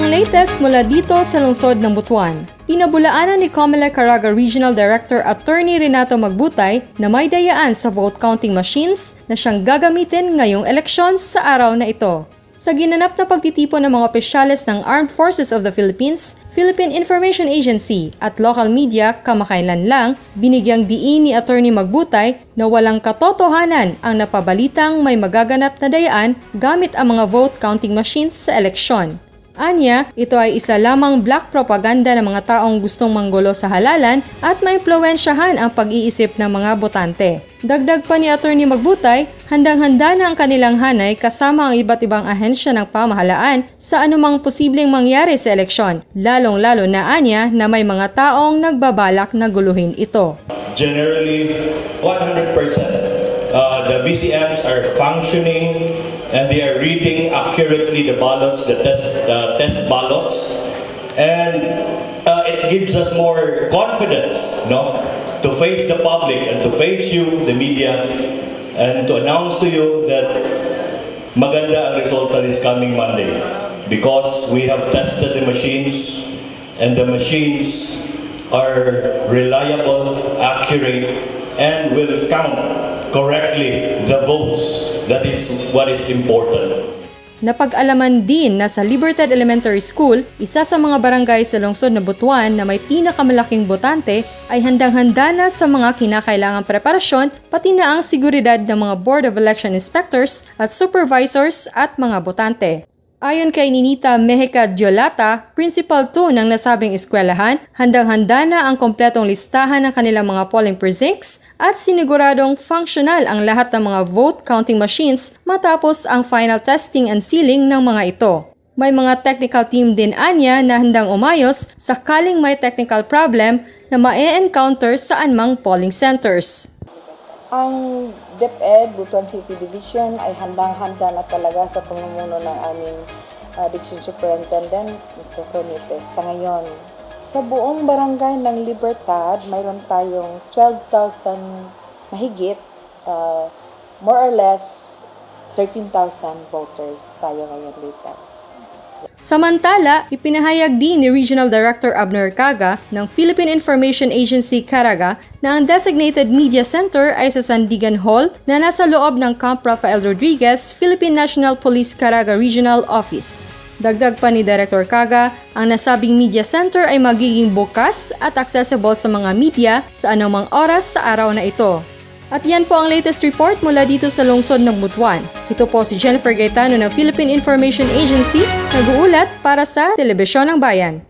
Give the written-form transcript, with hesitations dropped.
ang latest mula dito sa lungsod ng Butuan. Pinabulaanan ni Comelec Caraga Regional Director Attorney Renato Magbutay na may dayaan sa vote counting machines na siyang gagamitin ngayong eleksyon sa araw na ito. Sa ginanap na pagtitipon ng mga opisyales ng Armed Forces of the Philippines, Philippine Information Agency at local media kamakailan lang, binigyang diin ni Attorney Magbutay na walang katotohanan ang napabalitang may magaganap na dayaan gamit ang mga vote counting machines sa eleksyon. Anya, ito ay isa lamang black propaganda ng mga taong gustong manggulo sa halalan at maimpluwensyahan ang pag-iisip ng mga botante. Dagdag pa ni Attorney Magbutay, handang-handa na ang kanilang hanay kasama ang iba't ibang ahensya ng pamahalaan sa anumang posibleng mangyari sa eleksyon, lalong-lalo na anya na may mga taong nagbabalak na guluhin ito. Generally, 100%. The VCMs are functioning and they are reading accurately the ballots, the test ballots, and it gives us more confidence, to face the public and to face you, the media, and to announce to you that maganda ang resulta this coming Monday because we have tested the machines and the machines are reliable, accurate, and will count correctly the votes. That is what is important. Napag-alaman din na sa Libertad Elementary School, isa sa mga barangay sa lungsod na Butuan na may pinakamalaking botante ay handang-handa na sa mga kinakailangang preparasyon pati na ang seguridad ng mga Board of Election Inspectors at Supervisors at mga botante. Ayon kay Ninita Mejica Diolata, Principal 2 ng nasabing eskwelahan, handang-handa na ang kompletong listahan ng kanilang mga polling precincts at siniguradong functional ang lahat ng mga vote counting machines matapos ang final testing and sealing ng mga ito. May mga technical team din anya na handang umayos sakaling may technical problem na ma-encounter sa anumang polling centers. Ang DepEd, Butuan City Division ay handang-handa na talaga sa pamumuno ng aming Division Superintendent, Mr. Cronites. Sa ngayon, sa buong barangay ng Libertad, mayroon tayong 12,000 mahigit, more or less 13,000 voters tayo ngayon dito. Samantala, ipinahayag din ni Regional Director Abner Caga ng Philippine Information Agency Caraga na ang designated media center ay sa Sandigan Hall na nasa loob ng Camp Rafael Rodriguez, Philippine National Police Caraga Regional Office. Dagdag pa ni Director Caga, ang nasabing media center ay magiging bukas at accessible sa mga media sa anumang oras sa araw na ito. At yan po ang latest report mula dito sa lungsod ng Butuan. Ito po si Jennifer Gaetano ng Philippine Information Agency, nag-uulat para sa Telebisyon ng Bayan.